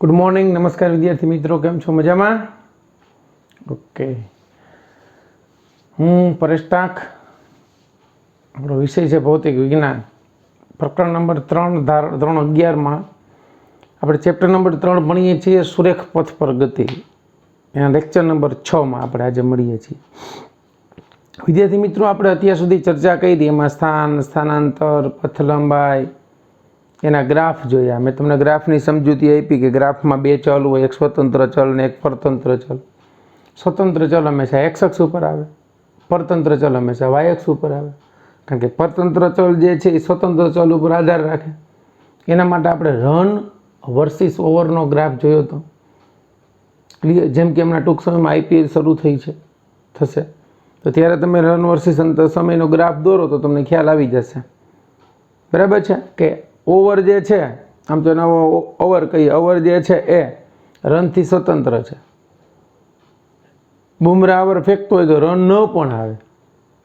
Good morning, नमस्कार विद्यार्थी मित्रों, केम छो? मजामा? ओके, हूँ परेश टाक। આપણો વિષય છે ભૌતિક વિજ્ઞાન, પ્રકરણ નંબર 3 में આપણે ચેપ્ટર નંબર 3 ભણીએ છીએ સુરેખ પથ પર ગતિ। એના લેક્ચર નંબર 6 में આપણે આજે મળીએ છીએ। વિદ્યાર્થી મિત્રો, આપણે અત્યાર સુધી ચર્ચા કરી, એમાં સ્થાન, સ્થાનાંતર, પથ લંબાઈ, એના ગ્રાફ જોયા। મેં તમને ગ્રાફની સમજૂતી આપી કે ગ્રાફમાં બે ચલ હોય, એક સ્વતંત્ર ચલ ને એક પરતંત્ર ચલ। સ્વતંત્ર ચલ હંમેશા એક્સ અક્ષ ઉપર આવે, પરતંત્ર ચલ હંમેશા વાય અક્ષ ઉપર આવે, કારણ કે પરતંત્ર ચલ જે છે એ સ્વતંત્ર ચલ ઉપર આધાર રાખે। એના માટે આપણે રન વર્સિસ ઓવરનો ગ્રાફ જોયો હતો, ક્લિયર? જેમ કે હમણાં ટૂંક સમયમાં આઈપીએલ શરૂ થશે, તો ત્યારે તમે રન વર્સિસ સમયનો ગ્રાફ દોરો તો તમને ખ્યાલ આવી જશે, બરાબર છે? કે ઓવર જે છે, આમ તો એનો ઓવર કહીએ, ઓવર જે છે એ રનથી સ્વતંત્ર છે। બુમરાહ ઓવર ફેંકતો હોય તો રન ન પણ આવે।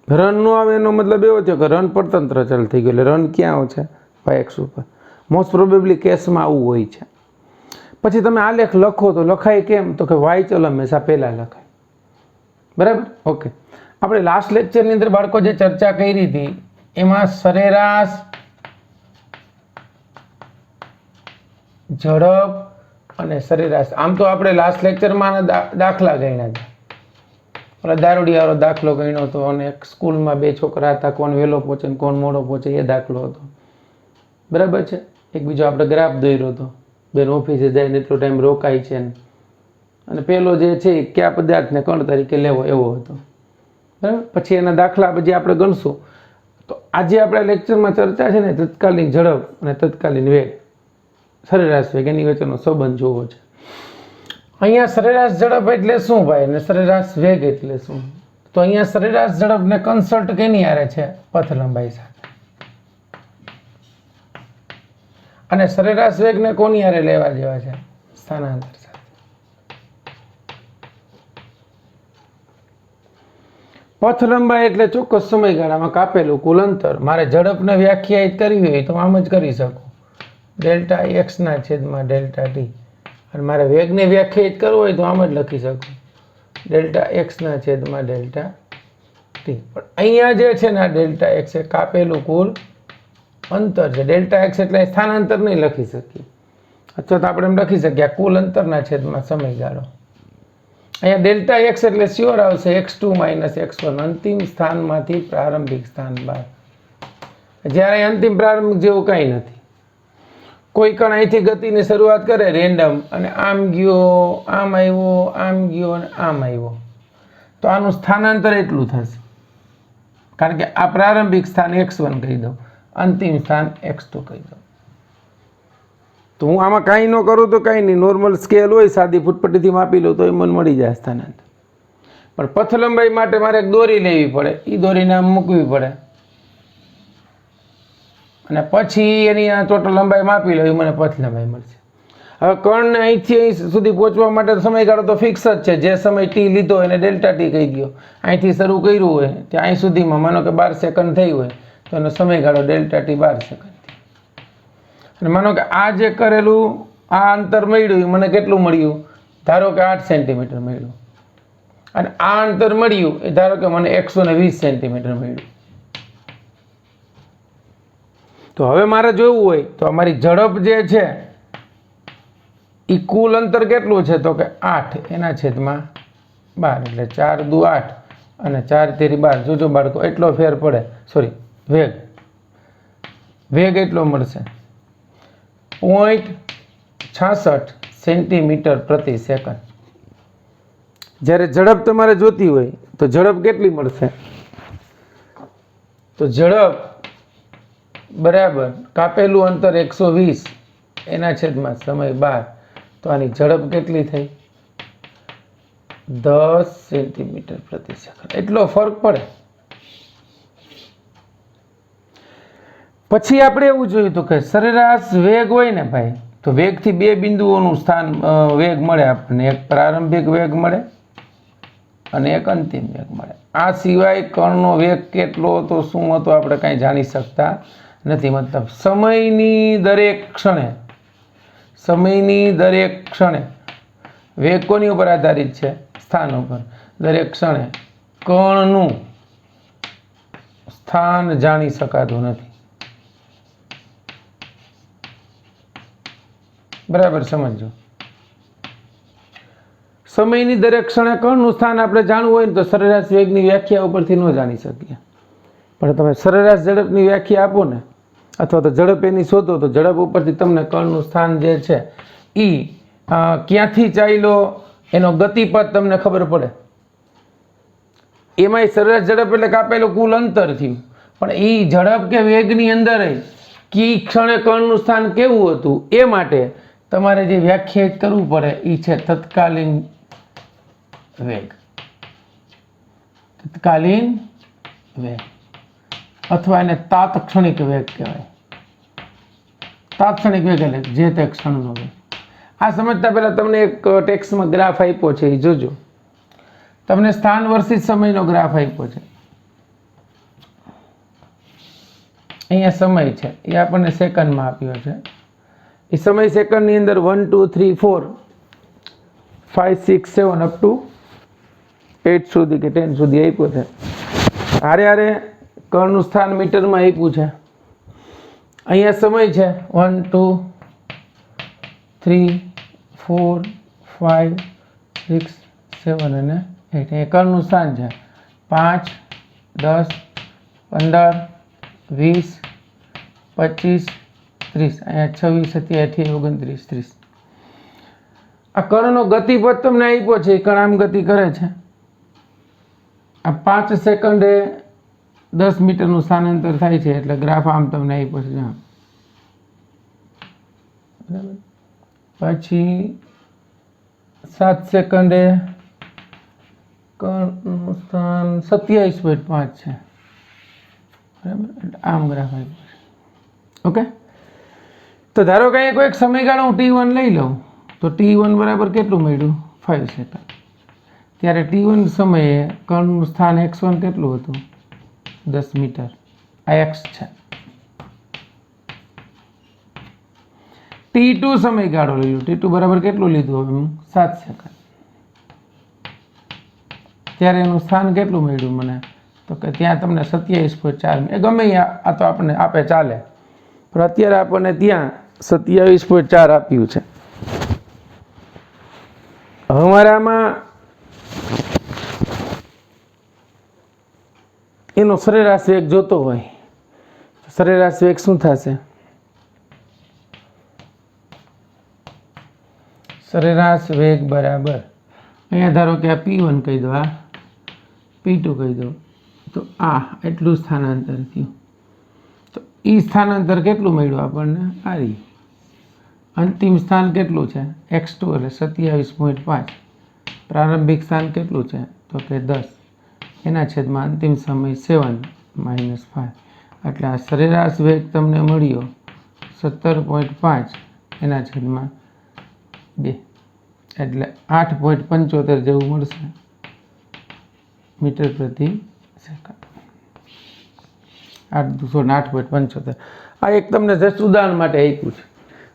રન ન આવે એનો મતલબ એવો છે કે રન પરતંત્ર ચલ થઈ ગયો, એટલે રન ક્યાં છે? વાય એક્સ ઉપર। મોસ્ટ પ્રોબેબલી કેસમાં આવું હોય છે। પછી તમે આલેખ લખો તો લખાય કેમ? તો કે વાય ચલ હંમેશા પહેલાં લખાય, બરાબર? ઓકે, આપણે લાસ્ટ લેક્ચરની અંદર બાળકો જે ચર્ચા કરી હતી એમાં સરેરાશ, ઝડપ અને સરેરાશ, આમ તો આપણે લાસ્ટ લેક્ચરમાં દાખલા ગણ્યા હતા। ઓલા દારૂડિયાવાળો દાખલો ગણ્યો હતો, અને સ્કૂલમાં બે છોકરા હતા, કોણ વહેલો પહોંચે ને કોણ મોડો પહોંચે, એ દાખલો હતો, બરાબર છે? એક બીજો આપણે ગ્રાફ દોર્યો હતો, બેન ઓફિસે જાય ને એટલો ટાઈમ રોકાય છે, અને પેલો જે છે એ કયા પદાર્થને કણ તરીકે લેવો, એવો હતો, બરાબર? પછી એના દાખલા પછી આપણે ગણશું। તો આજે આપણા લેક્ચરમાં ચર્ચા છે ને તત્કાલીન ઝડપ અને તત્કાલીન વેગ, સરેરાશ વેગ, એની વચ્ચેનો સંબંધ જોવો છે। અહીંયા સરેરાશ ઝડપ એટલે શું ભાઈ, અને સરેરાશ વેગ એટલે શું? તો અહીંયા સરેરાશ ઝડપને કન્સલ્ટ કેની હારે છે? પથ લંબાઈ સાથે। અને સરેરાશ વેગને કોની હારે લેવા જેવા છે? સ્થાનાંતર સાથે। પથ લંબાઈ એટલે ચોક્કસ સમયગાળામાં કાપેલું કુલ અંતર। મારે ઝડપને વ્યાખ્યાયિત કરવી હોય તો આમ જ કરી શકું, ડેલ્ટા એક્સ ના છેદમાં ડેલ્ટા ટી। અને મારે વેગને વ્યાખ્યાયિત કરવો હોય તો આમ જ લખી શકું, ડેલ્ટા એક્સ ના છેદમાં ડેલ્ટા ટી। પણ અહીંયા જે છે ને આ ડેલ્ટા એક્સ એ કાપેલું કુલ અંતર છે। ડેલ્ટા એક્સ એટલે સ્થાનાંતર નહીં લખી શકીએ, અથવા તો આપણે એમ લખી શકીએ આ કુલ અંતરના છેદમાં સમયગાળો। અહીંયા ડેલ્ટા એક્સ એટલે શ્યોર આવશે x2 - x1, અંતિમ સ્થાનમાંથી પ્રારંભિક સ્થાન બાદ। જ્યારે અંતિમ પ્રારંભિક જેવું કંઈ નથી, કોઈ કણ અહીંથી ગતિની શરૂઆત કરે રેન્ડમ, અને આમ ગયો, આમ આવ્યો, આમ ગયો અને આમ આવ્યો, તો આનું સ્થાનાંતર એટલું થશે, કારણ કે આ પ્રારંભિક સ્થાન x1 કહી દઉં, અંતિમ સ્થાન x2 કહી દઉં। તો હું આમાં કાંઈ ન કરું તો કાંઈ નહીં, નોર્મલ સ્કેલ હોય, સાદી ફૂટપટ્ટીથી માપી લઉં તો એ મને મળી જાય સ્થાનાંતર। પણ પથ લંબાઈ માટે મારે એક દોરી લેવી પડે, એ દોરીને આમ મૂકવી પડે, અને પછી એની આ ટોટલ લંબાઈ માપી લો, એ મને પથ લંબાઈ મળશે। હવે કણને અહીંથી અહીં સુધી પહોંચવા માટે સમયગાળો તો ફિક્સ જ છે, જે સમય ટી લીધો એને ડેલ્ટા ટી કહી ગયો। અહીંથી શરૂ કર્યું હોય ત્યાં અહીં સુધીમાં માનો કે 12 સેકન્ડ થઈ હોય તો એનો સમયગાળો ડેલ્ટા ટી 12 સેકન્ડ। અને માનો કે આ જે કરેલું આ અંતર મળ્યું એ મને કેટલું મળ્યું? ધારો કે 8 સેન્ટીમીટર મળ્યું, અને આ અંતર મળ્યું એ ધારો કે મને 120 સેન્ટીમીટર મળ્યું। તો હવે મારે જોવું હોય તો અમારી ઝડપ જે છે એ કુલ અંતર કેટલું છે? તો કે 8 એના છેદમાં 12, એટલે 4 દુ 8 અને 4 તેરી 12। જોજો બાળકો, એટલો ફેર પડે, સોરી વેગ એટલો મળશે, 0.66 સેન્ટીમીટર પ્રતિ સેકન્ડ। જ્યારે ઝડપ તમારે જોતી હોય તો ઝડપ કેટલી મળશે? તો ઝડપ બરાબર કાપેલું અંતર 120 એના છેદમાં સમય 12, તો આની ઝડપ કેટલી થઈ? 10 સેન્ટીમીટર પ્રતિ સેકન્ડ, એટલો ફરક પડે। પછી આપણે એવું જોયું હતું કે સરેરાશ વેગ હોય ને ભાઈ, તો વેગથી બે બિંદુઓનું સ્થાન વેગ મળે આપણને, એક પ્રારંભિક વેગ મળે અને એક અંતિમ વેગ મળે। આ સિવાય કણનો વેગ કેટલો હતો, શું હતો, આપણે કાંઈ જાણી શકતા નથી। મતલબ સમયની દરેક ક્ષણે સમયની દરેક ક્ષણે વેગ કોની ઉપર આધારિત છે? સ્થાન ઉપર. દરેક ક્ષણે કણનું સ્થાન જાણી શકાતું નથી. બરાબર સમજો. સમયની દરેક ક્ષણે કણનું સ્થાન આપણે જાણવું હોય ને તો સરેરાશ વેગની વ્યાખ્યા ઉપરથી ન જાણી શકીએ. પણ તમે સરેરાશ ઝડપની વ્યાખ્યા આપો ને, અથવા તો ઝડપ એની શોધો, તો ઝડપ ઉપરથી તમને કણનું સ્થાન જે છે એ ક્યાંથી ચાલ્યો એનો ગતિપથ તમને ખબર પડે. એમાંય સરેરાશ ઝડપ એટલે કાપેલું કુલ અંતર થયું, પણ એ ઝડપ કે વેગની અંદર કી ક્ષણે કણનું સ્થાન કેવું હતું એ માટે તમારે જે વ્યાખ્યાયિત કરવું પડે એ છે તત્કાલીન વેગ. તત્કાલીન વેગ અથવા એને તાત્ક્ષણિક વેગ કહેવાય. તાત્ક્ષણિક વેગ એટલે જે તે ક્ષણનો વેગ. આ સમજતા પહેલા તમને એક ટેક્સ્ટમાં ગ્રાફ આપ્યો છે, એ જોજો. તમને સ્થાન વર્સિસ સમયનો ગ્રાફ આપ્યો છે. અહીંયા સમય છે એ આપણને સેકન્ડમાં આપ્યો છે. એ સમય સેકન્ડની અંદર 1 2 3 4 5 6 7 અપ ટુ 8 સુધી કે 10 સુધી આપ્યો છે. હારે હારે કણનું સ્થાન મીટરમાં આપ્યું છે. અહીંયા સમય છે 1 2 3 4 5 6 7 અને 8. એ કણનું સ્થાન છે 5 10 15 20 25 30. અહીંયા 26 27 29 30. આ કણનો ગતિપથ તમને આપ્યો છે. કણ આમ ગતિ કરે છે. આ 5 સેકન્ડે 10 મીટરનું સ્થાનાંતર થાય છે, એટલે ગ્રાફ આમ તમને આપ્યો છે. બરાબર. પછી 7 સેકન્ડે કણનું સ્થાન 27.5 છે. બરાબર. એટલે આમ ગ્રાફ આપ્યો છે. ઓકે. તો ધારો કે અહીંયા કોઈક સમયગાળો હું T1 લઈ લઉં, તો T1 બરાબર કેટલું મળ્યું? 5 સેકન્ડ. ત્યારે T1 સમયે કણનું સ્થાન x1 કેટલું હતું? 10 મીટર. આ x છે. T2 સમયગાળો લઈ લો. T2 બરાબર કેટલું લીધું? હવે 7 સેકન્ડ. ત્યારે એનું સ્થાન કેટલું મળ્યું મને? તો કે ત્યાં તમને 27.4. એ ગમે આ તો આપણને આપે ચાલે, પણ અત્યારે આપણને ત્યાં 27.4 આપ્યું છે. હવે મારે આમાં એનો સરેરાશ વેગ જોતો હોય, સરેરાશ વેગ શું થશે? સરેરાશ વેગ બરાબર અહીંયા ધારો કે આ P1 કહી દો, આ P2 કહી દો, તો આ એટલું સ્થાનાંતર થયું. તો એ સ્થાનાંતર કેટલું મળ્યું આપણને? આ રહ્યું. અંતિમ સ્થાન કેટલું છે? x2 એટલે 27.5. પ્રારંભિક સ્થાન કેટલું છે? તો કે 10. એના છેદમાં અંતિમ સમય 7 - 5. એટલે આ સરેરાશ વેગ તમને મળ્યો 17.5 એના છેદમાં 2, એટલે 8.75 જેવું મળશે મીટર પ્રતિ સેકન્ડ. 8.75. આ એક તમને જસ્ટ ઉદાહરણ માટે આપ્યું છે.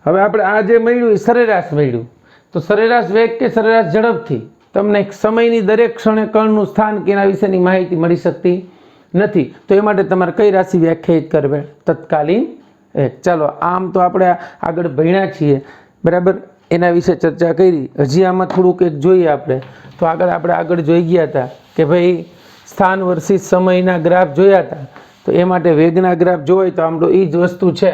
હવે આપણે આ જે મળ્યું એ સરેરાશ મળ્યું, તો સરેરાશ વેગ કે સરેરાશ ઝડપથી તમને સમયની દરેક ક્ષણે કણનું સ્થાન કે એના વિશેની માહિતી મળી શકતી નથી. તો એ માટે તમારે કઈ રાશિ વ્યાખ્યાયિત કરવી? તત્કાલીન વેગ. ચાલો, આમ તો આપણે આગળ ભણ્યા છીએ, બરાબર, એના વિશે ચર્ચા કરી. હજી આમાં થોડુંક એક જોઈએ આપણે. તો આગળ જોઈ ગયા હતા કે ભાઈ સ્થાન વર્સિસ સમયના ગ્રાફ જોયા હતા. તો એ માટે વેગના ગ્રાફ જોવાય તો આમ તો એ જ વસ્તુ છે,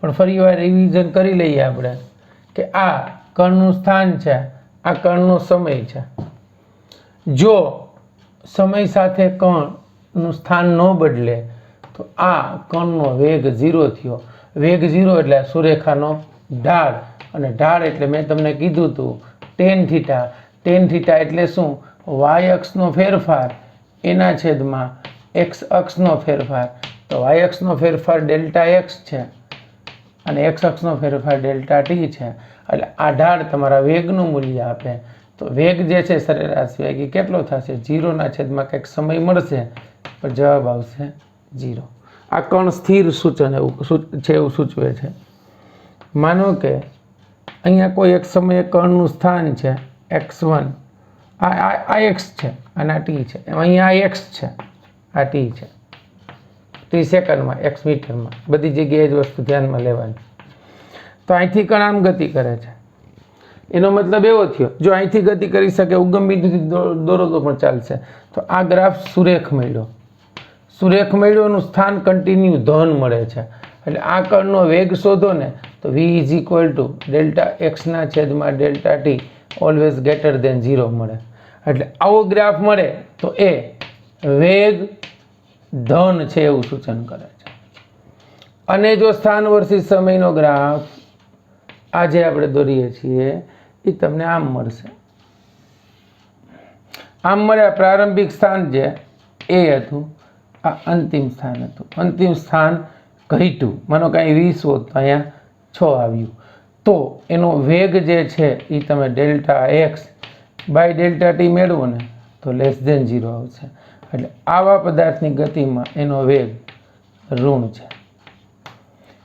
પણ ફરી વાર રિવિઝન કરી લઈએ આપણે કે આ કણનું સ્થાન છે, આ કણનો સમય છે. જો સમય સાથે કણનું સ્થાન ન બદલે તો આ કણનો વેગ 0 થયો. વેગ 0 એટલે સુરેખાનો ઢાળ, અને ઢાળ એટલે મેં તમને કીધું હતું tan θ. tan θ એટલે શું? y અક્ષનો ફેરફાર એના છેદમાં x અક્ષનો ફેરફાર. તો y અક્ષનો ફેરફાર Δx છે અને x અક્ષનો ફેરફાર Δt છે. એટલે આ ઢાળ તમારા વેગનું મૂલ્ય આપે. તો વેગ જે છે સરેરાશ વેગ એ કેટલો થશે? 0 ના છેદમાં કંઈક સમય મળશે, પણ જવાબ આવશે 0. આ કણ સ્થિર સૂચન એવું છે, એવું સૂચવે છે. માનો કે અહીંયા કોઈ એક સમયે કણનું સ્થાન છે x1, આ x છે અને આ t છે, અહીંયા આ x છે, આ t છે, t સેકન્ડમાં x મીટરમાં, બધી જગ્યાએ જ વસ્તુ ધ્યાનમાં લેવાની. તો અહીંથી કણ આમ ગતિ કરે છે, એનો મતલબ એવો થયો જો અહીંથી ગતિ કરી શકે ઉગમ બિંદુથી દોરો તો પણ ચાલશે. તો આ ગ્રાફ સુરેખ મળ્યો એનું સ્થાન કન્ટિન્યુ ધન મળે છે. એટલે આ કણનો વેગ શોધો ને તો v is equal to delta એક્સના છેદમાં delta t always greater than 0 મળે. એટલે આવો ગ્રાફ મળે તો એ વેગ ધન છે એવું સૂચન કરે છે. અને જો સ્થાન વર્સિસ સમયનો ગ્રાફ આજે આપણે દોરીએ છીએ એ તમને આમ મળશે. આમ મળ્યા પ્રારંભિક સ્થાન જે એ હતું, આ અંતિમ સ્થાન હતું. અંતિમ સ્થાન ઘટ્યું, માનો કાંઈ 20 હોત તો અહીંયા 6 આવ્યું. તો એનો વેગ જે છે એ તમે delta x by delta t મેળવો ને તો લેસ દેન 0 આવશે. એટલે આવા પદાર્થની ગતિમાં એનો વેગ ઋણ છે.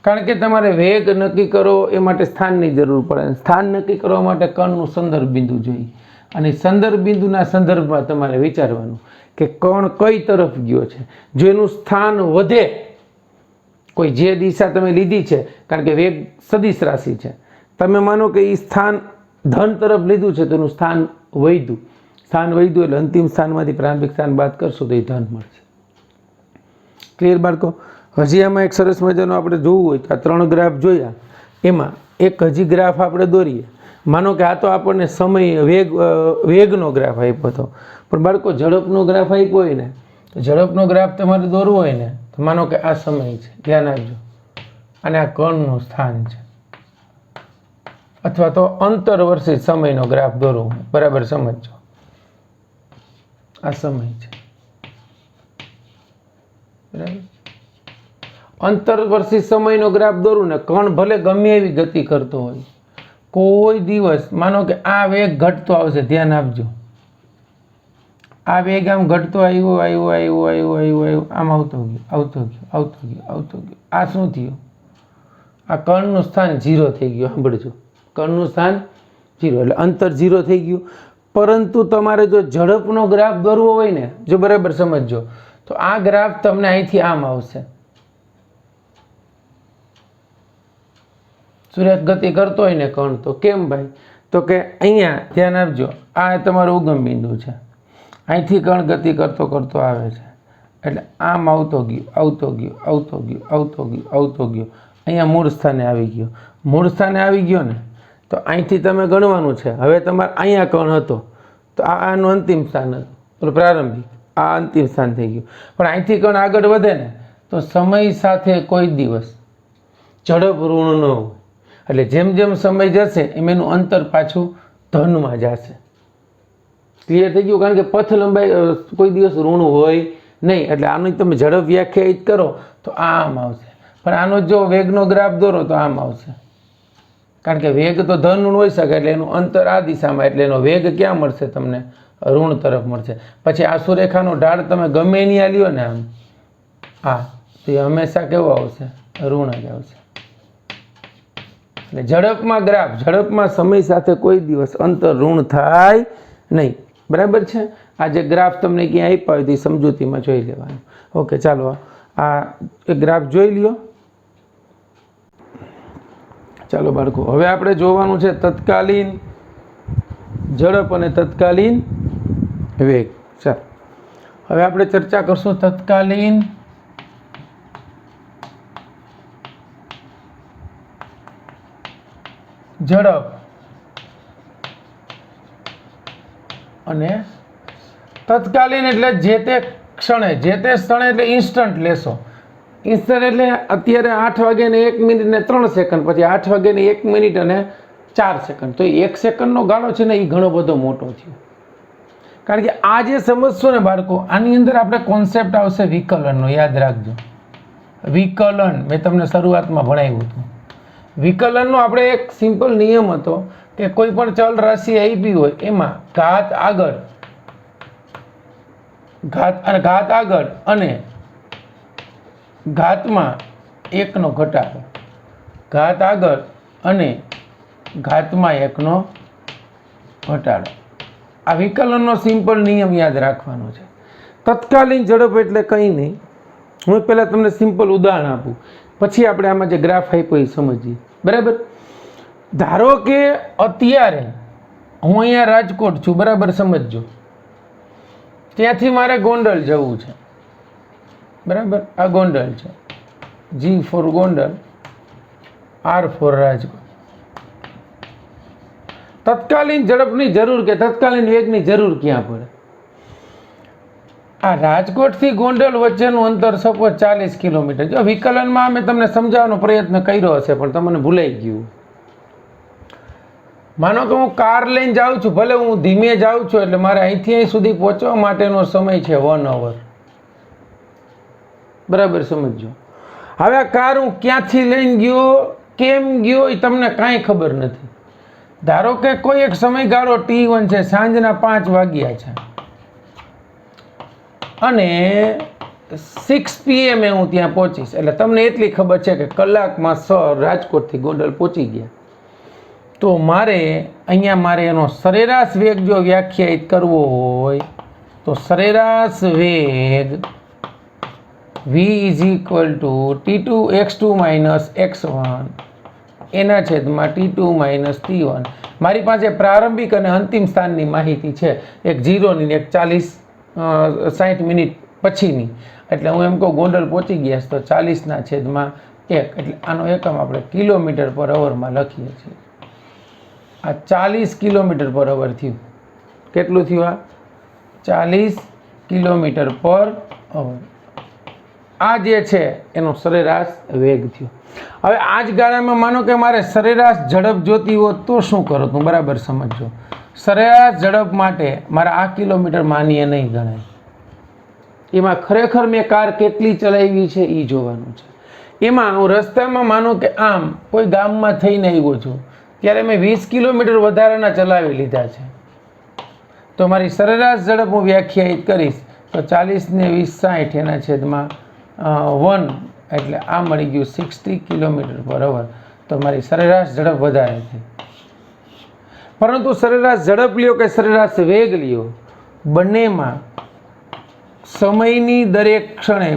કારણ કે તમારે વેગ નક્કી કરો એ માટે સ્થાનની જરૂર પડે. સ્થાન નક્કી કરવા માટે કણનું સંદર્ભ બિંદુ જોઈએ, અને સંદર્ભ બિંદુના સંદર્ભમાં તમારે વિચારવાનું કે કણ કઈ તરફ ગયો છે. જો એનું સ્થાન વધે, કોઈ જે દિશા તમે લીધી છે, કારણ કે વેગ સદિશ રાશિ છે, તમે માનો કે એ સ્થાન ધન તરફ લીધું છે તો એનું સ્થાન વધ્યું એટલે અંતિમ સ્થાનમાંથી પ્રારંભિક સ્થાન બાદ કરશો તો એ ધન મળશે. ક્લિયર બાળકો? હજી આમાં એક સરસ મજાનો આપણે જોવું હોય તો આ 3 ગ્રાફ જોયા, એમાં એક હજી ગ્રાફ આપણે દોરીએ. માનો કે આ તો આપણને સમય વેગનો ગ્રાફ આપ્યો હતો, પણ બાળકો ઝડપનો ગ્રાફ આપ્યો હોય ને તો ઝડપનો ગ્રાફ તમારે દોરવો હોય ને તો માનો કે આ સમય છે, ધ્યાન આપજો, અને આ કણનું સ્થાન છે, અથવા તો અંતર વર્ષિત સમયનો ગ્રાફ દોરવો, બરાબર સમજજો. આ સમય છે, બરાબર. અંતર વર્ષિત સમયનો ગ્રાફ દોરું ને, કણ ભલે ગમે એવી ગતિ કરતો હોય, કોઈ દિવસ માનો કે આ વેગ ઘટતો આવશે, ધ્યાન આપજો. આ વેગ આમ ઘટતો આવ્યો, આમ આવતો ગયો. આ શું થયું? આ કણનું સ્થાન 0 થઈ ગયું. સાંભળજો, કણનું સ્થાન 0 એટલે અંતર 0 થઈ ગયું. પરંતુ તમારે જો ઝડપનો ગ્રાફ દોરવો હોય ને, જો બરાબર સમજજો, તો આ ગ્રાફ તમને અહીંથી આમ આવશે. સૂર્ય ગતિ કરતો હોય ને કણ, તો કેમ ભાઈ? તો કે અહીંયા ધ્યાન આપજો, આ તમારું ઉગમ બિંદુ છે, અહીંથી કણ ગતિ કરતો આવે છે, એટલે આમ આવતો ગયો, અહીંયા મૂળ સ્થાને આવી ગયો ને, તો અહીંથી તમે ગણવાનું છે. હવે તમારે અહીંયા કણ હતો તો આનું અંતિમ સ્થાન હતું, પ્રારંભિક, આ અંતિમ સ્થાન થઈ ગયું. પણ અહીંથી કણ આગળ વધે ને તો સમય સાથે કોઈ દિવસ ઝડપ ઋણ ન હોય. એટલે જેમ જેમ સમય જશે એમ એનું અંતર પાછું ધનમાં જશે. ક્લિયર થઈ ગયું? કારણ કે પથ લંબાઈ કોઈ દિવસ ઋણ હોય નહીં. એટલે આની તમે ઝડપ વ્યાખ્યાયિત કરો તો આમ આવશે, પણ આનો જો વેગનો ગ્રાફ દોરો તો આમ આવશે. કારણ કે વેગ તો ધન ઋણ હોઈ શકે, એટલે એનું અંતર આ દિશામાં, એટલે એનો વેગ ક્યાં મળશે તમને? ઋણ તરફ મળશે. પછી આ સુરેખાનો ઢાળ તમે ગમે એની આ લ્યો ને આમ, તો એ હંમેશા કેવો આવશે? ઋણ જ આવશે. એટલે ઝડપમાં સમય સાથે કોઈ દિવસ અંતર ઋણ થાય નહીં. બરાબર છે? આ જે ગ્રાફ તમને ક્યાં આપ્યા હોય તો એ સમજૂતીમાં જોઈ લેવાનું. ઓકે, ચાલો આ ગ્રાફ જોઈ લ્યો. ચાલો બાળકો, હવે આપણે જોવાનું છે તત્કાલીન ઝડપ અને તત્કાલીન વેગ. ચાલો હવે આપણે ચર્ચા કરશું તત્કાલીન ઝડપ અને તત્કાલીન એટલે જે તે ક્ષણે એટલે ઇન્સ્ટન્ટ લેશો. ઇન્સ્ટન્ટ એટલે અત્યારે 8 વાગ્યાને 1 મિનિટ ને 3 સેકન્ડ, પછી 8 વાગ્યાને 1 મિનિટ અને 4 સેકન્ડ. તો 1 સેકન્ડનો ગાળો છે ને એ ઘણો બધો મોટો થયો. કારણ કે આ જે સમજશો ને બાળકો, આની અંદર આપણે કોન્સેપ્ટ આવશે વિકલનનો. યાદ રાખજો, વિકલન મેં તમને શરૂઆતમાં ભણાવ્યું હતું. વિકલનનો આપણે એક સિમ્પલ નિયમ હતો કે કોઈ પણ ચલ રાશિ આપી હોય એમાં ઘાત આગળ અને ઘાતમાં 1નો ઘટાડો, ઘાત આગળ અને ઘાતમાં 1નો ઘટાડો. આ વિકલનનો સિમ્પલ નિયમ યાદ રાખવાનો છે. તત્કાલીન ઝડપ એટલે કંઈ નહીં. હું પહેલાં તમને સિમ્પલ ઉદાહરણ આપું, પછી આપણે આમાં જે ગ્રાફ આપ્યો એ સમજીએ. બરાબર. ધારો કે અત્યારે હું અહીંયા રાજકોટ છું, બરાબર, સમજજો. ત્યાંથી મારે ગોંડલ જવું છે, બરાબર. આ ગોંડલ છે, G for Gondal, R for Rajkot. તત્કાલીન ઝડપની જરૂર કે તત્કાલીન વેગની જરૂર ક્યાં પડે? આ રાજકોટથી ગોંડલ વચ્ચેનું અંતર સપોઝ 40 કિલોમીટર. જો વિકલનમાં અમે તમને સમજાવવાનો પ્રયત્ન કર્યો હશે પણ તમને ભૂલાઈ ગયું. માનો કે હું કાર લઈને જાઉં છું, ભલે હું ધીમે જાઉં છું, એટલે મારે અહીંથી અહીં સુધી પહોંચવા માટેનો સમય છે 1 અવર. બરાબર, સમજો. હવે આ કાર હું ક્યાંથી લઈને ગયો, કેમ ગયો, એ તમને કાંઈ ખબર નથી. ધારો કે કોઈ એક સમયગાળો T1 છે, સાંજના 5 વાગ્યા છે અને 6 PM હું ત્યાં પહોંચીશ. એટલે તમને એટલી ખબર છે કે કલાકમાં રાજકોટથી ગોંડલ પહોંચી ગયા. તો મારે એનો સરેરાશ વેગ જો વ્યાખ્યાયિત કરવો હોય તો સરેરાશ વેગ v = t2 x2 - x1 એના છેદમાં t2 - t1. મારી પાસે પ્રારંભિક અને અંતિમ સ્થાનની માહિતી છે, એક 0ની ને એક 60 મિનિટ પછીની. એટલે હું એમ કહું ગોંડલ પહોંચી ગયા તો 40/1. એટલે આનો એકમ આપણે km/h લખીએ છીએ. આ 40 km/h થયું. કેટલું થયું? આ 40 km/h. આ જે છે એનો સરેરાશ વેગ થયો. હવે આ જ ગાળામાં માનો કે મારે સરેરાશ ઝડપ જોતી હોત તો શું કરો? તું બરાબર સમજો. સરેરાશ ઝડપ માટે મારે આ કિલોમીટર માનીએ નહીં ગણાય. એમાં ખરેખર મેં કાર કેટલી ચલાવી છે એ જોવાનું છે. એમાં હું રસ્તામાં માનો કે આમ કોઈ ગામમાં થઈને આવ્યો છું ત્યારે મેં 20 કિલોમીટર વધારાના ચલાવી લીધા છે, તો મારી સરેરાશ ઝડપ હું વ્યાખ્યાયિત કરીશ તો 40 ને 20 60 એના છેદમાં 1. એટલે આ મળી ગયું 60 km/h. તો મારી સરેરાશ ઝડપ વધારે થઈ. પરંતુ સરેરાશ ઝડપ લ્યો કે સરેરાશ વેગ લ્યો, બંનેમાં સમયની દરેક ક્ષણે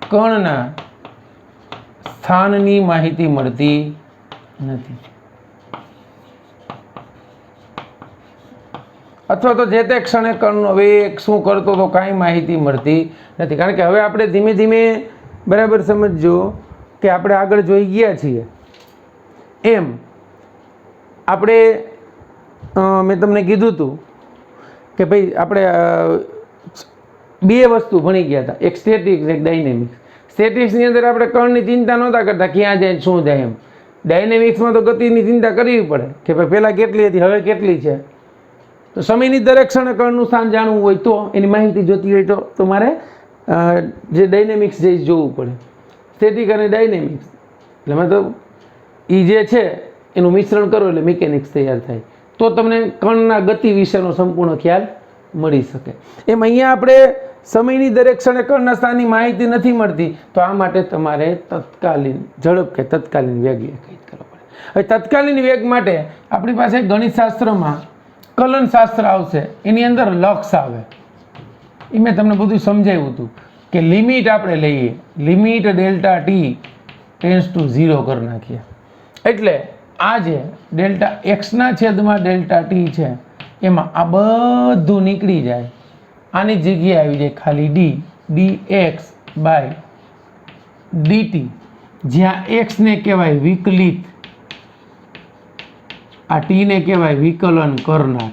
કણના સ્થાનની માહિતી મળતી નથી, અથવા તો જે તે ક્ષણે કણનો વેગ શું કરતો તો કાંઈ માહિતી મળતી નથી. કારણ કે હવે આપણે ધીમે ધીમે, બરાબર સમજો, કે આપણે આગળ જોઈ ગયા છીએ એમ આપણે મેં તમને કીધું હતું કે ભાઈ આપણે 2 વસ્તુ ભણી ગયા હતા, એક સ્ટેટિક્સ એક ડાયનેમિક્સ. સ્ટેટિક્સની અંદર આપણે કણની ચિંતા નહોતા કરતા, ક્યાં જાય શું જાય એમ. ડાયનેમિક્સમાં તો ગતિની ચિંતા કરવી પડે કે ભાઈ પહેલાં કેટલી હતી હવે કેટલી છે. તો સમયની દરેક ક્ષણે કણનું સ્થાન જાણવું હોય તો એની માહિતી જોતી હોય તો મારે જે ડાયનેમિક્સ જે જોવું પડે. સ્ટેટિક અને ડાયનેમિક્સ એટલે મતલબ એ જે છે એનું મિશ્રણ કરો એટલે મિકેનિક્સ તૈયાર થાય, તો તમને કણના ગતિ વિશેનો સંપૂર્ણ ખ્યાલ મળી શકે. એમ અહીંયા આપણે સમયની દરેક ક્ષણે કણના સ્થાનની માહિતી નથી મળતી, તો આ માટે તમારે તત્કાલીન ઝડપ કે તત્કાલીન વેગ વ્યાખ્યાયિત કરવો પડે. હવે તત્કાલીન વેગ માટે આપણી પાસે ગણિતશાસ્ત્રમાં કલનશાસ્ત્ર આવશે, એની અંદર લક્ષ આવે. એ મેં તમને બધું સમજાવ્યું હતું કે લિમિટ આપણે લઈએ, limit delta T tends to 0 કરી નાખીએ. એટલે આ જે ડેલ્ટા એક્સના છેદમાં ડેલ્ટા ટી છે એમાં આ બધું નીકળી જાય, આની જગ્યાએ આવી જાય ખાલી dx/dt, જ્યાં એક્સને કહેવાય વિકલિત, આ ટીને કહેવાય વિકલન કરનાર.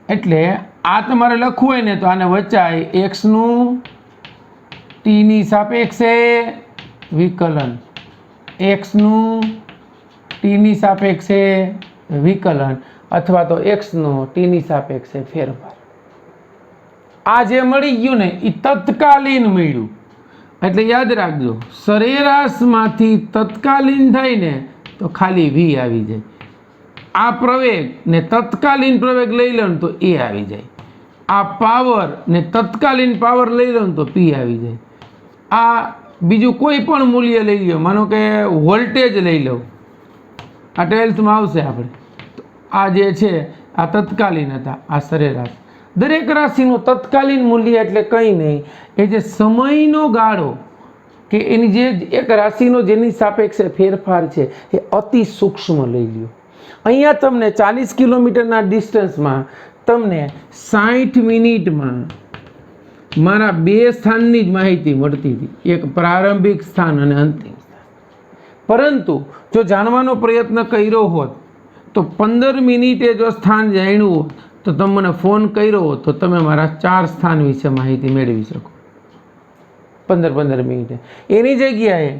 એટલે આ તમારે લખવું હોય ને તો આને વચાય એક્સનું ટીની સાપેક્ષે વિકલન, એક્સનું ટીની સાપેક્ષે વિકલન, અથવા તો એક્સનો ટીની સાપેક્ષે ફેરફાર. આ જે મળી ગયું ને એ તત્કાલીન મળ્યું. એટલે યાદ રાખજો, સરેરાશમાંથી તત્કાલીન થાય ને તો ખાલી v આવી જાય. આ પ્રવેગ ને તત્કાલીન પ્રવેગ લઈ લો ને તો એ આવી જાય. આ પાવર ને તત્કાલીન પાવર લઈ લો ને તો P આવી જાય. આ બીજું કોઈ પણ મૂલ્ય લઈ લો, માનો કે વોલ્ટેજ લઈ લો, આ 12થમાં આવશે આપણે. આ જે છે આ તત્કાલીન હતા, આ સરેરાશ. દરેક રાશિનું તત્કાલીન મૂલ્ય એટલે કંઈ નહીં, એ જે સમયનો ગાળો કે એની જે એક રાશિનો જેની સાપેક્ષે ફેરફાર છે એ અતિ સૂક્ષ્મ લઈ લ્યો. અહીંયા તમને 40 કિલોમીટરના ડિસ્ટન્સમાં તમને 60 મિનિટમાં મારા 2 સ્થાનની જ માહિતી મળતી હતી, એક પ્રારંભિક સ્થાન અને અંતિમ સ્થાન. પરંતુ જો જાણવાનો પ્રયત્ન કર્યો હોત તો 15 મિનિટે જો સ્થાન જાણ્યું હોત તો તમે મને ફોન કર્યો હોત તો તમે મારા 4 સ્થાન વિશે માહિતી મેળવી શકો 15 મિનિટે. એની જગ્યાએ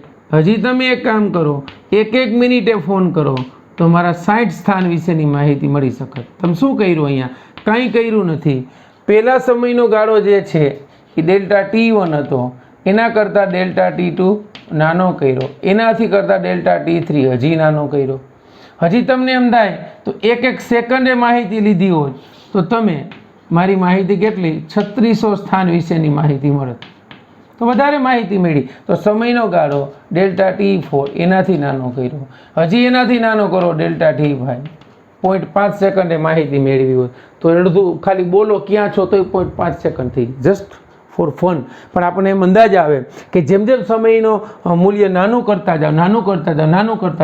હજી તમે એક કામ કરો, 1 મિનિટે ફોન કરો તો મારા 60 સ્થાન વિશેની માહિતી મળી શકે. તમે શું કર્યું? અહીંયા કાંઈ કર્યું નથી. પહેલા સમયનો ગાળો જે છે એ ડેલ્ટા T1 હતો, એના કરતાં ડેલ્ટા T2 નાનો કર્યો, એનાથી કરતાં ડેલ્ટા T3 હજી નાનો કર્યો. હજી તમને એમ થાય તો એક સેકન્ડે માહિતી લીધી હોય તો તમે મારી માહિતી કેટલી 3600 સ્થાન વિશેની માહિતી મળે, તો વધારે માહિતી મળી. તો સમયનો ગાળો ડેલ્ટા T4 એનાથી નાનો કર્યો, હજી એનાથી નાનો કરો ડેલ્ટા T5, 0.5 સેકન્ડે માહિતી મેળવી હોય તો અડધું ખાલી બોલો ક્યાં છો તો 0.5 સેકન્ડ થઈ, જસ્ટ ફોર ફન. પણ આપણને એમ અંદાજ આવે કે જેમ જેમ સમયનો મૂલ્ય નાનું કરતા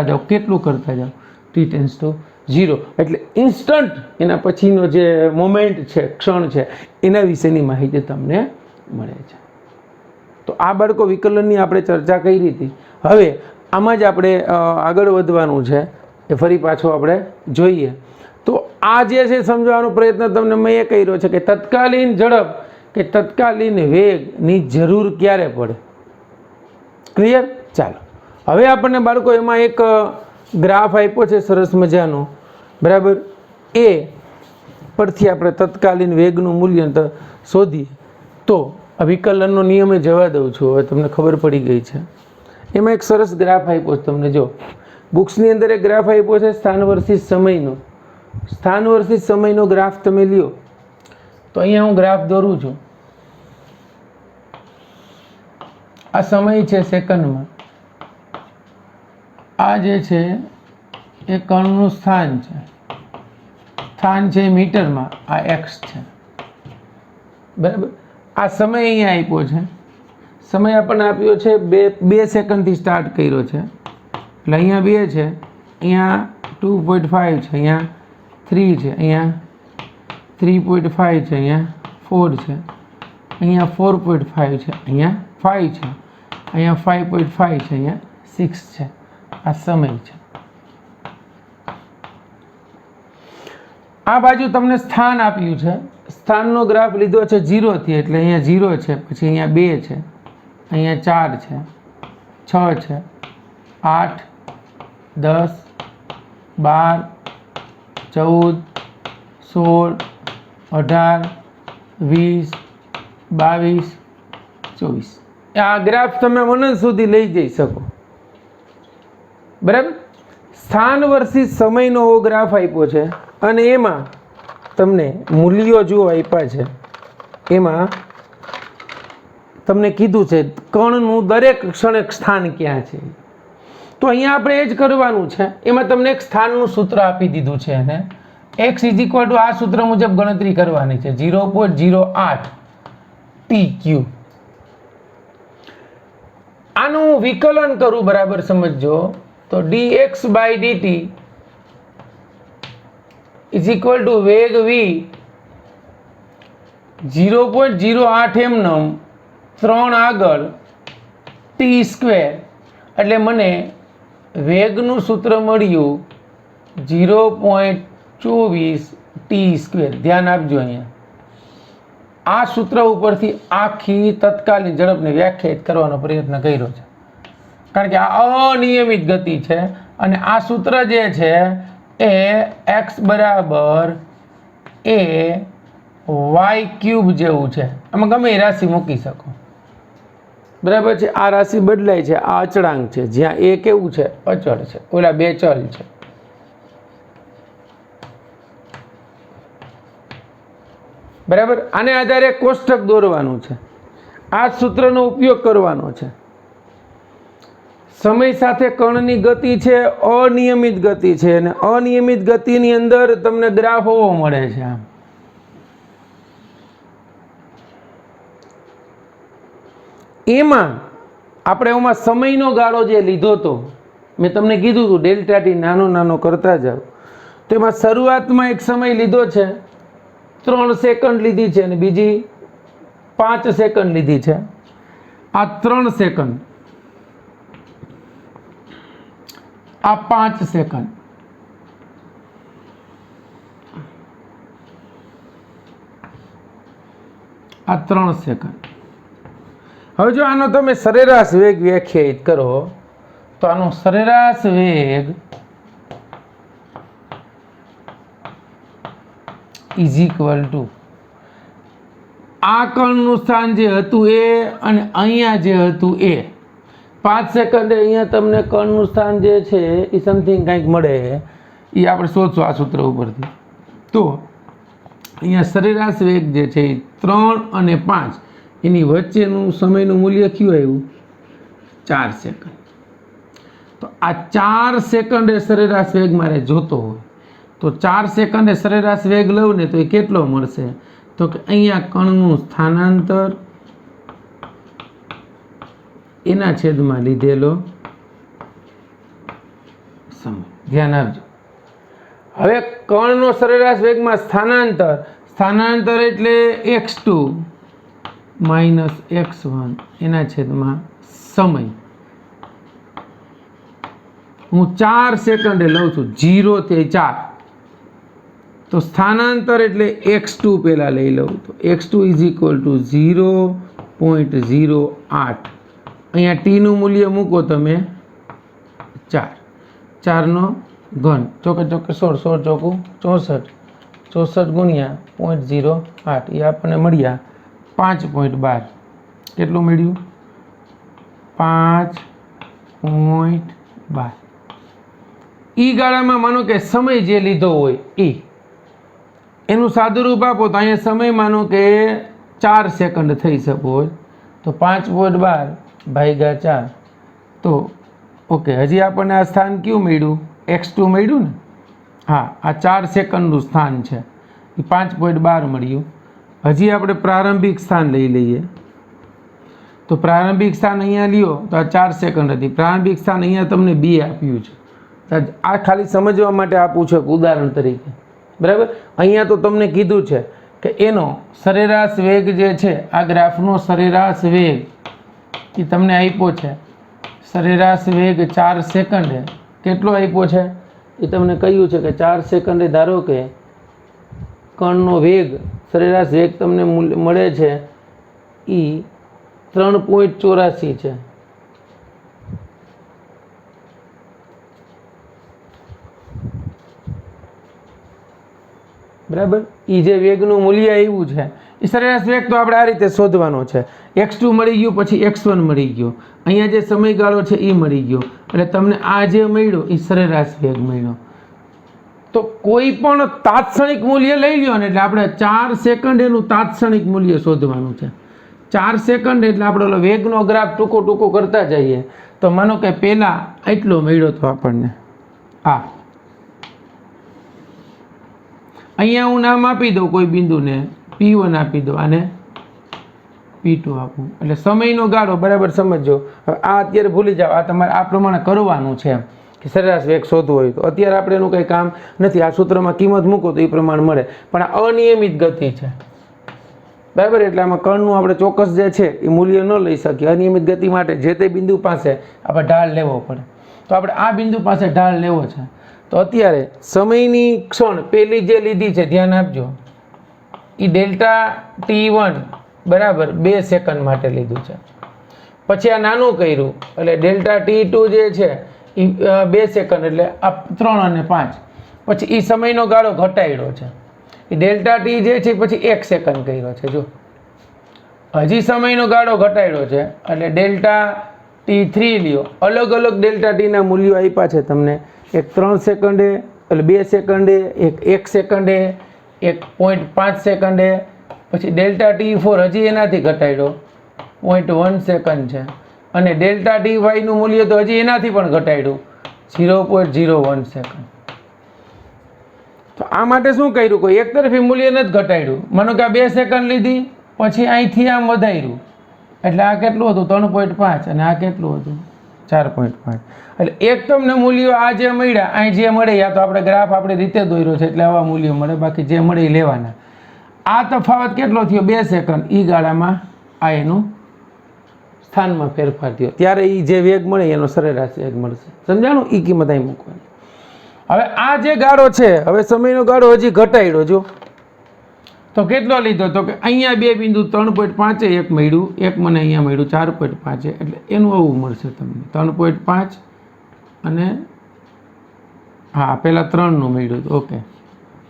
જાઓ, કેટલું કરતા જાઓ, T ટેન્ડ્સ ટુ 0. એટલે ઇન્સ્ટન્ટ એના પછીનો જે મોમેન્ટ છે, ક્ષણ છે, એના વિશેની માહિતી તમને મળે છે. તો આ બાળકો વિકલનની આપણે ચર્ચા કરી હતી. હવે આમાં જ આપણે આગળ વધવાનું છે, એ ફરી પાછો આપણે જોઈએ. તો આ જે છે સમજવાનો પ્રયત્ન તમને મેં એ કર્યો છે કે તત્કાલીન ઝડપ કે તત્કાલીન વેગની જરૂર ક્યારે પડે. ક્લિયર? ચાલો હવે આપણને બાળકો એમાં એક ગ્રાફ આપ્યો છે સરસ મજાનો, બરાબર. એ પરથી આપણે તત્કાલીન વેગનું મૂલ્ય શોધીએ. તો આ વિકલનનો નિયમે જવા દઉં છું, હવે તમને ખબર પડી ગઈ છે. એમાં એક સરસ ગ્રાફ આપ્યો છે તમને, જો બુક્સની અંદર એક ગ્રાફ આપ્યો છે સ્થાન વર્સિસ સમયનો. સ્થાન વર્સિસ સમયનો ગ્રાફ તમે લ્યો તો અહીંયા હું ગ્રાફ દોરું છું. આ સમય છે સેકન્ડમાં, આ જે છે એ કણનું સ્થાન છે, સ્થાન છે મીટરમાં, આ x છે, બરાબર. આ સમય અહીંયા આપ્યો છે, સમય આપણને આપ્યો છે 2 સેકન્ડથી સ્ટાર્ટ કર્યો છે, એટલે અહીંયા 2 છે, અહીંયા 2.5 છે, અહીંયા 3 છે, અહીંયા 3.5 છે, અહીંયા 4 છે, અહીંયા 4.5 છે, અહીંયા 5 છે, અહીંયા 5.5 છે, અહીંયા 6 છે. આ સમય છે. આ બાજુ તમને સ્થાન આપ્યું છે, સ્થાનનો ગ્રાફ લીધો છે 0 થી, એટલે અહીંયા 0 છે, પછી અહીંયા 2 છે, અહીંયા 4 છે, 6 છે, 8, 10, 12, 14, 16, 18, 20, 22, 24. આ ગ્રાફ તમે અનંત સુધી લઈ જઈ શકો, બરાબર. સ્થાન વર્સિસ સમયનો ગ્રાફ આપ્યો છે અને એમાં તમને મૂલ્યો જો આપ્યા છે, એમાં તમને કીધું છે કણનું દરેક ક્ષણે સ્થાન ક્યાં છે. તો અહીંયા આપણે એ જ કરવાનું છે. એમાં તમને એક સ્થાનનું સૂત્ર આપી દીધું છે અને x = આ સૂત્ર મુજબ ગણતરી કરવાની છે, 0.08 TQ. આનું વિકલન કરું, બરાબર સમજો, તો dx/dt = વેગ v 0.08 એમનેમ 3 આગળ t², એટલે મને વેગનું સૂત્ર મળ્યું 0.24 t². ધ્યાન આપજો, અહીંયા આ સૂત્ર ઉપરથી આખી તત્કાલીન ઝડપને વ્યાખ્યાયિત કરવાનો પ્રયત્ન કર્યો છે, કારણ કે આ અનિયમિત ગતિ છે અને આ સૂત્ર જે છે એ x = y³ જેવું છે. આમાં ગમે એ રાશિ મૂકી શકો, બરાબર છે. આ રાશિ બદલાય છે, આ અચળાંક છે, જ્યાં એ કેવું છે, અચળ છે, ઓલા 2 ચલ છે. બરાબર. આને આધારે કોષ્ટક દોરવાનું છે, આ સૂત્રનો ઉપયોગ કરવાનો છે. સમય સાથે કણની ગતિ છે અનિયમિત ગતિ છે, અને અનિયમિત ગતિની અંદર તમને ગ્રાફ હોવો મળે છે. આમ એમાં આપણે એમાં સમયનો ગાળો જે લીધો હતો, મેં તમને કીધું હતું ડેલ્ટા ટી નાનો નાનો કરતા જાઓ, તો એમાં શરૂઆતમાં એક સમય લીધો છે 3 સેકન્ડ લીધી છે, અને બીજી 5 સેકન્ડ લીધી છે. આ 3 સેકન્ડ, આ 5 સેકન્ડ, આ 3 સેકન્ડ. હવે જો આનો તમે સરેરાશ વેગ વ્યાખ્યાયિત કરો તો આનો સરેરાશ વેગ ઇઝ ઇક્વલ ટુ આ કણનું સ્થાન જે હતું એ અને અહીંયા જે હતું એ. 5 સેકન્ડે અહીંયા તમને કણનું સ્થાન જે છે એ સમથિંગ કંઈક મળે, એ આપણે શોધશું આ સૂત્ર ઉપરથી. તો અહીંયા સરેરાશ વેગ જે છે એ 3 અને 5 એની વચ્ચેનું સમયનું મૂલ્ય કયું આવ્યું? 4 સેકન્ડ. તો આ 4 સેકન્ડે સરેરાશ વેગ મારે જોતો હોય તો 4 સેકન્ડે સરેરાશ વેગ લઉં ને તો એ કેટલો મળશે? તો કે અહીંયા કણનું સ્થાનાંતર એના છેદમાં લીધેલો સમય. ધ્યાન આપજો. હવે કણનો સરેરાશ વેગમાં સ્થાનાંતર એટલે x2 માઇનસ x1 એના છેદમાં સમય. હું 4 સેકન્ડે લઉં છું, 0 થી 4. તો સ્થાનાંતર એટલે x2 પહેલાં લઈ લઉં તો x2 ઇઝ ઇક્વલ ટુ 0.08. અહીંયા ટીનું મૂલ્ય મૂકો તમે 4, 4નો ઘન, ચોકે ચોકે 16, 16 ચોકું 64, 64 ગુણ્યા 0.08 એ આપણને મળ્યા 5.12. કેટલું મળ્યું? 5.12. ઈ ગાળામાં માનો કે સમય જે લીધો હોય એનું સાદું રૂપ આપો તો અહીંયા સમય માનો કે 4 સેકન્ડ થઈ શકો હોય તો 5.12 ભાગ્યા 4. તો ઓકે, હજી આપણને આ સ્થાન કયું મળ્યું? x2 મળ્યું ને? હા, આ 4 સેકન્ડનું સ્થાન છે એ 5.12 મળ્યું. હજી આપણે પ્રારંભિક સ્થાન લઈ લઈએ તો પ્રારંભિક સ્થાન અહીંયા લ્યો તો આ 4 સેકન્ડ હતી. પ્રારંભિક સ્થાન અહીંયા તમને 2 આપ્યું છે. આ ખાલી સમજવા માટે આપું છું ઉદાહરણ તરીકે, બરાબર. અહીંયા તો તમને કીધું છે કે એનો સરેરાશ વેગ જે છે, આ ગ્રાફનો સરેરાશ વેગ એ તમને આપ્યો છે. સરેરાશ વેગ 4 સેકન્ડે કેટલો આપ્યો છે એ તમને કહ્યું છે કે 4 સેકન્ડે ધારો કે કણનો વેગ સરેરાશ વેગ તમને મળે છે એ 3.84 છે. બરાબર. એ જે વેગનું મૂલ્ય આવ્યું છે એ સરેરાશ વેગ તો આપણે આ રીતે શોધવાનો છે. x2 મળી ગયું, પછી x1 મળી ગયો, અહીંયા જે સમયગાળો છે એ મળી ગયો, એટલે તમને આ જે મળ્યો એ સરેરાશ વેગ મળ્યો. તો કોઈ પણ તાત્ક્ષણિક મૂલ્ય લઈ લ્યો ને એટલે આપણે 4 સેકન્ડ એનું તાત્ક્ષણિક મૂલ્ય શોધવાનું છે. 4 સેકન્ડ એટલે આપણે વેગનો ગ્રાફ ટૂંકો ટૂંકો કરતા જઈએ તો માનો કે પહેલાં એટલો મળ્યો તો આપણને આ અહીંયા હું નામ આપી દઉં કોઈ બિંદુને P1 આપી દો, આને P2 આપું, એટલે સમયનો ગાળો બરાબર સમજો. હવે આ અત્યારે ભૂલી જાઓ, આ તમારે આ પ્રમાણે કરવાનું છે કે સરેરાશ વેગ શોધવો હોય તો. અત્યારે આપણે એનું કંઈ કામ નથી, આ સૂત્રમાં કિંમત મૂકો તો એ પ્રમાણે મળે. પણ આ અનિયમિત ગતિ છે, બરાબર. એટલે આમાં કણનું આપણે ચોક્કસ જે છે એ મૂલ્ય ન લઈ શકીએ. અનિયમિત ગતિ માટે જે તે બિંદુ પાસે આપણે ઢાળ લેવો પડે. તો આપણે આ બિંદુ પાસે ઢાળ લેવો છે. તો અત્યારે સમયની ક્ષણ પહેલી જે લીધી છે, ધ્યાન આપજો, એ ડેલ્ટા T1 બરાબર 2 સેકન્ડ માટે લીધું છે. પછી આ નાનું કર્યું એટલે ડેલ્ટા T2 જે છે એ 2 સેકન્ડ, એટલે આ 3 અને 5. પછી એ સમયનો ગાળો ઘટાડ્યો છે, એ ડેલ્ટા T જે છે પછી 1 સેકન્ડ કર્યો છે. જો હજી સમયનો ગાળો ઘટાડ્યો છે એટલે ડેલ્ટા T3 લ્યો. અલગ અલગ ડેલ્ટા Tના મૂલ્યો આપ્યા છે તમને. એક 3 સેકન્ડે એટલે 2 સેકન્ડે, એક 1 સેકન્ડે, એક 0.5 સેકન્ડે, પછી ડેલ્ટા T4 હજી એનાથી ઘટાડ્યો 0.1 સેકન્ડ છે, અને ડેલ્ટા Ty નું મૂલ્ય તો હજી એનાથી પણ ઘટાડ્યું 0.01 સેકન્ડ. તો આ માટે શું કર્યું? કોઈ એક તરફી મૂલ્ય નથી ઘટાડ્યું. માનો કે આ 2 સેકન્ડ લીધી, પછી અહીંથી આમ વધાર્યું, એટલે આ કેટલું હતું? 3.5, અને આ કેટલું હતું? 4.5. એટલે એક તમને મૂલ્યો આ જે મળ્યા, અહીં જે મળે યા તો આપણે ગ્રાફ આપણી રીતે દોર્યો છે એટલે આવા મૂલ્યો મળે, બાકી જે મળે એ લેવાના. આ તફાવત કેટલો થયો? 2 સેકન્ડ. ઈ ગાળામાં આ એનું સ્થાનમાં ફેરફાર થયો, ત્યારે એ જે વેગ મળે એનો સરેરાશ વેગ મળશે. સમજાણું? એ કિંમત અહીં મૂકવાની. હવે આ જે ગાળો છે, હવે સમયનો ગાળો હજી ઘટાડ્યો. જો તો કેટલો લીધો? તો કે અહીંયા 2 બિંદુ 3.5 એક મળ્યું, એક મને અહીંયા મળ્યું 4.5, એટલે એનું આવું મળશે તમને 3.5 અને હા પહેલાં 3નું મળ્યું હતું. ઓકે,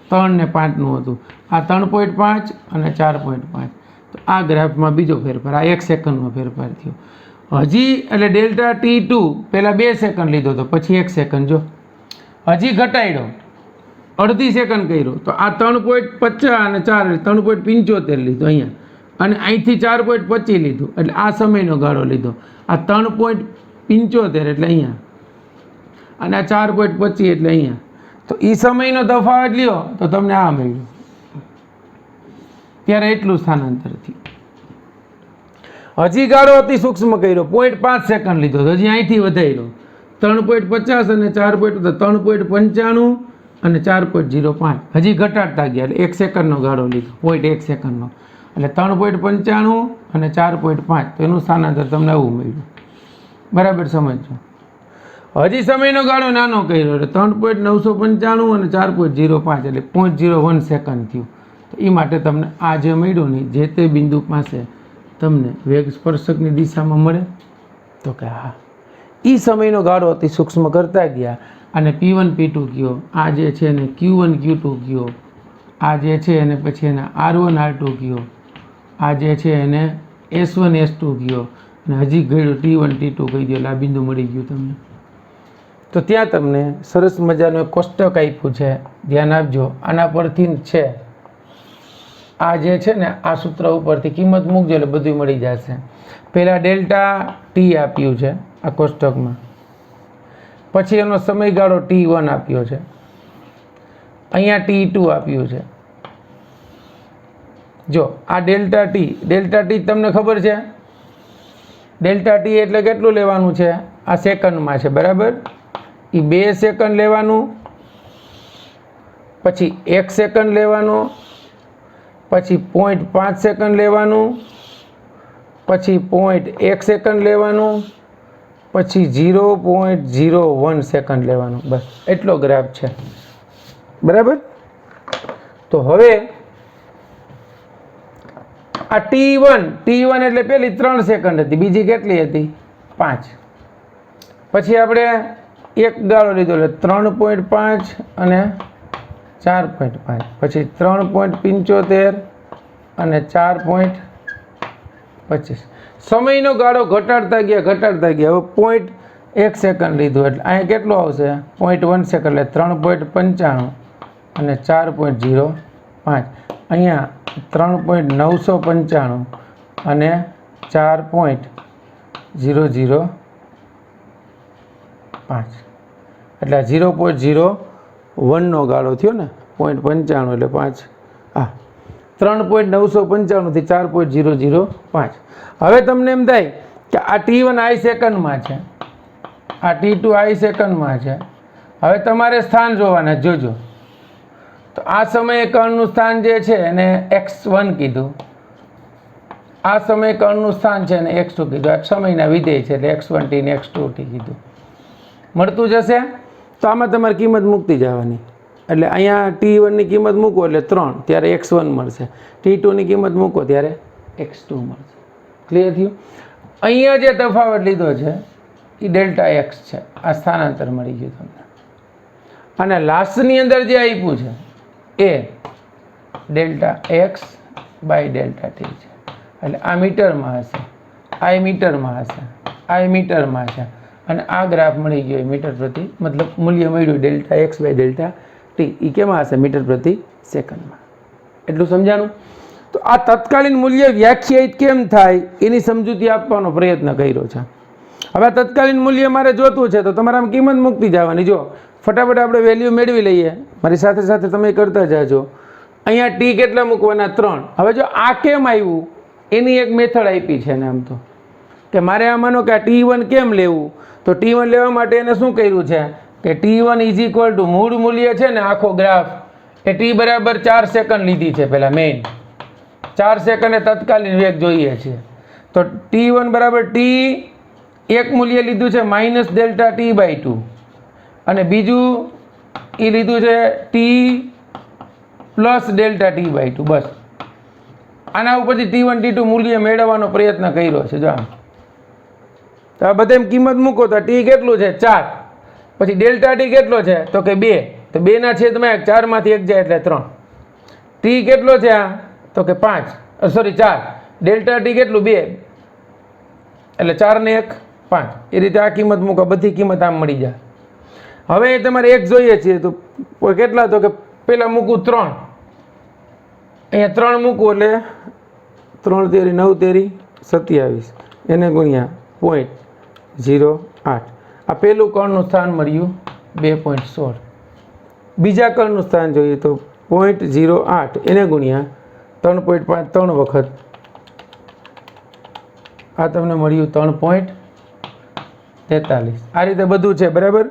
3 ને 5નું હતું. આ 3.5 અને 4.5. તો આ ગ્રાફમાં બીજો ફેરફાર, આ 1 સેકન્ડનો ફેરફાર થયો. હજી એટલે ડેલ્ટા T2 પહેલાં 2 સેકન્ડ લીધો હતો, પછી 1 સેકન્ડ. જો હજી ઘટાડ્યો, અડધી સેકન્ડ કર્યો, તો આ 3.50 અને 4 3.75 લીધો અહીંયા, અને અહીંથી 4.25 લીધું, એટલે આ સમયનો ગાળો લીધો. આ 3.75 એટલે અહીંયા, અને આ 4.25 એટલે અહીંયા. તો એ સમયનો તફાવત લ્યો તો તમને આ મળ્યું. ત્યારે એટલું સ્થાનાંતર થયું. હજી ગાળો અતિ સૂક્ષ્મ કર્યો, 0.5 સેકન્ડ લીધો, હજી અહીંથી વધાર્યો 3.50 અને 3.95 અને 4.05. હજી ઘટાડતા ગયા, એટલે 1 સેકન્ડનો ગાળો લીધો, 0.1 સેકન્ડનો, એટલે 3.95 અને 4.5. તો એનું સ્થાનાંતર તમને આવું મળ્યું. બરાબર સમજો. હજી સમયનો ગાળો નાનો કર્યો, એટલે 3.995 અને 4.05, એટલે 0.01 સેકન્ડ થયું. તો એ માટે તમને આ જે મળ્યું ને, જે તે બિંદુ પાસે તમને વેગ સ્પર્શકની દિશામાં મળે. તો કે હા, એ સમયનો ગાળો અતિ સૂક્ષ્મ કરતા ગયા, અને P1 P2 કયો, આ જે છે એને Q1 Q2 કયો, આ જે છે એને પછી એને R1 R2 કયો, આ જે છે એને S1 S2 કયો, અને હજી ગયું T1 T2 કહી દો, એટલે આ બિંદુ મળી ગયું તમને. તો ત્યાં તમને સરસ મજાનું એક કોષ્ટક આપ્યું છે, ધ્યાન આપજો. આના પરથી છે આ જે છે ને, આ સૂત્ર ઉપરથી કિંમત મૂકજો એટલે બધું મળી જશે. પહેલાં ડેલ્ટા T આપ્યું છે આ કોષ્ટકમાં, પછી એનો સમયગાળો T1 આપ્યો છે, અહીંયા T2 આપ્યું છે. જો આ ડેલ્ટા T તમને ખબર છે, ડેલ્ટા T એટલે કેટલું લેવાનું છે? આ સેકન્ડમાં છે, બરાબર. એ 2 સેકન્ડ લેવાનું, પછી 1 સેકન્ડ લેવાનું, પછી 0.5 સેકન્ડ લેવાનું, પછી 0.1 સેકન્ડ લેવાનું, પછી 0.01 સેકન્ડ લેવાનું. બસ એટલો ગ્રાફ છે, બરાબર. તો હવે આ T1 એટલે પેલી 3 સેકન્ડ હતી, બીજી કેટલી હતી? 5. પછી આપણે એક ગાળો લીધો એટલે 3.5 અને 4.5, પછી 3.75 અને 4.25. સમયનો ગાળો ઘટાડતા ગયા. હવે 0.1 સેકન્ડ લીધું, એટલે અહીંયા કેટલું આવશે? 0.1 સેકન્ડ, એટલે 3.95 અને 4.05. અહીંયા 3.995 અને 4.005, એટલે 0.01નો ગાળો થયો ને, 0.95 એટલે 5. હા, 3.995 થી 4.005. હવે તમને એમ થાય કે આ T1 I સેકન્ડમાં છે, આ T2 I સેકન્ડમાં છે. હવે તમારે સ્થાન જોવાના, જોજો. તો આ સમયે કણનું સ્થાન જે છે એને x1 કીધું, આ સમયે કણનું સ્થાન છે એને x2 કીધું. આ સમયના વિધેય છે એટલે x1t ને x2t કીધું. મળતું જશે. તો આમાં તમારે કિંમત મૂકતી જવાની, એટલે અહીંયા T1ની કિંમત મૂકો એટલે 3, ત્યારે x1 મળશે. T2ની કિંમત મૂકો ત્યારે x2 મળશે. ક્લિયર થયું? અહીંયા જે તફાવત લીધો છે એ ડેલ્ટા x છે. આ સ્થાનાંતર મળી ગયું તમને. અને લાસ્ટની અંદર જે આપ્યું છે એ delta x by delta t છે. એટલે આ મીટરમાં હશે, આ મીટરમાં હશે, આ મીટરમાં છે, અને આ ગ્રાફ મળી ગયો મીટર પ્રતિ, મતલબ મૂલ્ય મળ્યું delta x by delta t. એ કેમાં હશે? મીટર પ્રતિ સેકન્ડમાં. એટલું સમજાણું? તો આ તત્કાલીન મૂલ્ય વ્યાખ્યાયિત કેમ થાય એની સમજૂતી આપવાનો પ્રયત્ન કર્યો છે. હવે આ તત્કાલીન મૂલ્ય મારે જોતું છે તો તમારે આમ કિંમત મૂકતી જવાની. જો ફટાફટ આપણે વેલ્યુ મેળવી લઈએ, મારી સાથે સાથે તમે કરતા જાજો. અહીંયા ટી કેટલા મૂકવાના? 3. હવે જો આ કેમ આવ્યું એની એક મેથડ આપી છે ને આમ તો, કે મારે આ માનો કે આ T1 કેમ લેવું, તો T1 લેવા માટે એને શું કર્યું છે કે T1 ઇઝ ઇક્વલ ટુ મૂળ મૂલ્ય છે ને આખો ગ્રાફ એ T બરાબર 4 સેકન્ડ લીધી છે. પહેલાં મેઇન 4 સેકન્ડ એ તત્કાલીન વેગ જોઈએ છે. તો T1 બરાબર T એક મૂલ્ય લીધું છે -Δt/2 અને બીજું એ લીધું છે T પ્લસ Δt/2. બસ આના ઉપરથી T1 T2 મૂલ્ય મેળવવાનો પ્રયત્ન કર્યો છે. જો આમ તો આ બધા કિંમત મૂકો તો T કેટલું છે? 4. પછી Δt કેટલો છે? તો કે 2. તો 2 ના છેદમાં 4 માંથી 1 જાય એટલે 3. T કેટલો છે આ? તો કે 5, સોરી 4. Δt કેટલું? 2. એટલે 4 ને 1 5. એ રીતે આ કિંમત મૂકો, બધી કિંમત આમ મળી જાય. હવે તમારે એક જોઈએ છે તો કેટલા? તો કે પેલા મૂકું 3. અહીંયા 3 મૂકું એટલે 3 તેરી 9 તેરી 27 એને ગુણ્યા 0.08. આ પહેલું કણનું સ્થાન મળ્યું 2.16. બીજા કણનું સ્થાન જોઈએ તો 0.08 એને ગુણ્યા 3.5 3 વખત આ તમને મળ્યું 3.43. આ રીતે બધું છે બરાબર.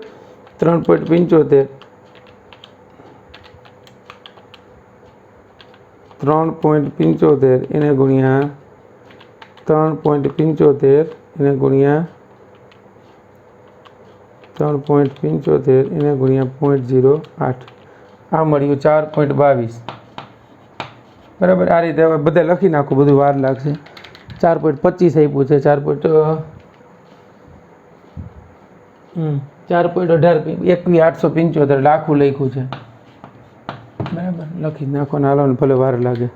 3.75 એને ગુણ્યા 3.75 એને ગુણ્યા 3.75 એને ગુણ્યા 0.08 આ મળ્યું 4.22 બરાબર. આ રીતે હવે બધા લખી નાખું, બધું વાર લાગશે. 4.25 આપ્યું છે, 4.18 21,875 એટલે આખું લખ્યું છે બરાબર. લખી નાખો ને હાલો ને ભલે વાર લાગે.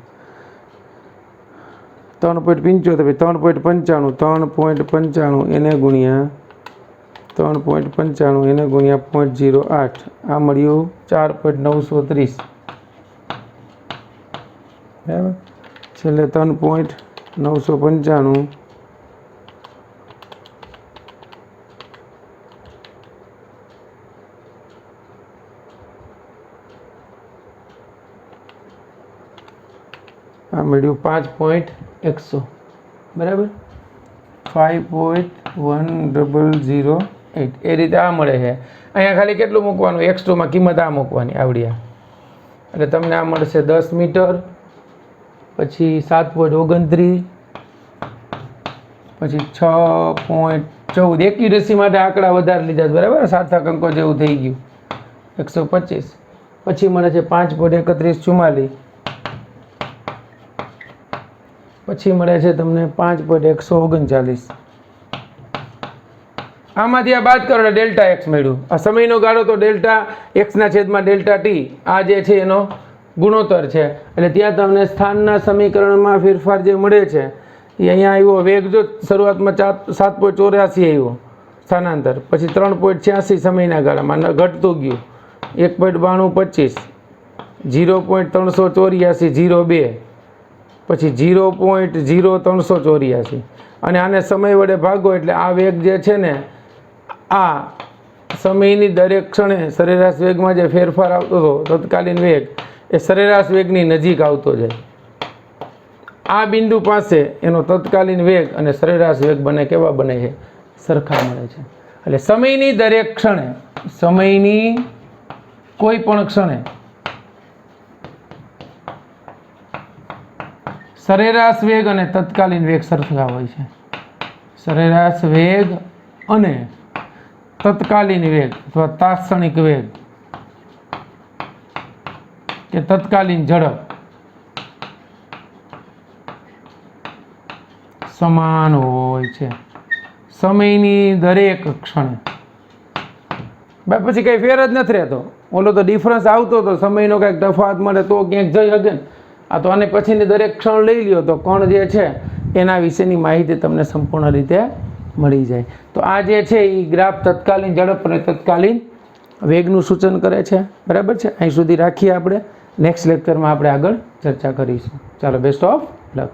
3.95 3.95 એને ગુણ્યા 3.95 એને ગુણ્યા 0.08 આ મળ્યું 4.930 બરાબર. છેલ્લે 3.995 આ મળ્યું 5.100 બરાબર. 5.1008 એ રીતે આ મળે છે. અહીંયા ખાલી કેટલું મૂકવાનું? x2 માં કિંમત આ મૂકવાની આવડ્યા એટલે તમને આ મળશે 10 મીટર, પછી 7.29, પછી 6.14. એક્યુરેસી માટે આંકડા વધારે લીધા બરાબર, સાર્થક અંકો જેવું થઈ ગયું 125. પછી મળે છે 5.3144, પછી મળે છે તમને 5.139. આમાંથી આ બાદ કરો એટલે ડેલ્ટા એક્સ મળ્યું. આ સમયનો ગાળો તો ડેલ્ટા એક્સના છેદમાં ડેલ્ટા ટી આ જે છે એનો ગુણોત્તર છે. એટલે ત્યાં તમને સ્થાનના સમીકરણમાં ફેરફાર જે મળે છે એ અહીંયા આવ્યો. વેગ જો શરૂઆતમાં 7.84 આવ્યો સ્થાનાંતર, પછી 3.86 સમયના ગાળામાં ઘટતું ગયું 1.9225, 0.384 02, પછી 0.0384 અને આને સમય વડે ભાગો એટલે આ વેગ જે છે ને આ સમયની દરેક ક્ષણે સરેરાશ વેગમાં જે ફેરફાર આવતો હતો તત્કાલીન વેગ એ સરેરાશ વેગની નજીક આવતો જાય. આ બિંદુ પાસે એનો તત્કાલીન વેગ અને સરેરાશ વેગ બને કેવા બને છે? સરખા મળે છે. એટલે સમયની દરેક ક્ષણે, સમયની કોઈ પણ ક્ષણે સરેરાશ વેગ અને તત્કાલીન વેગ સરખા હોય છે. સરેરાશ વેગ અને તત્કાલીન વેગ અથવા તાત્ક્ષણિક વેગ કે તત્કાલીન ઝડપ સમાન હોય છે સમયની દરેક ક્ષણે. પછી કઈ ફેર જ નથી રહેતો. ઓલો તો ડિફરન્સ આવતો હતો, સમયનો કંઈક તફાવત મળે તો ક્યાંક જઈ શકે ને. આ તો આને પછીની દરેક ક્ષણ લઈ લ્યો તો કણ જે છે એના વિશેની માહિતી તમને સંપૂર્ણ રીતે મળી જાય. તો આ જે છે એ ગ્રાફ તત્કાલીન ઝડપ અને તત્કાલીન વેગનું સૂચન કરે છે બરાબર છે. અહીં સુધી રાખીએ આપણે. નેક્સ્ટ લેક્ચરમાં આપણે આગળ ચર્ચા કરીશું. ચાલો, બેસ્ટ ઓફ લક.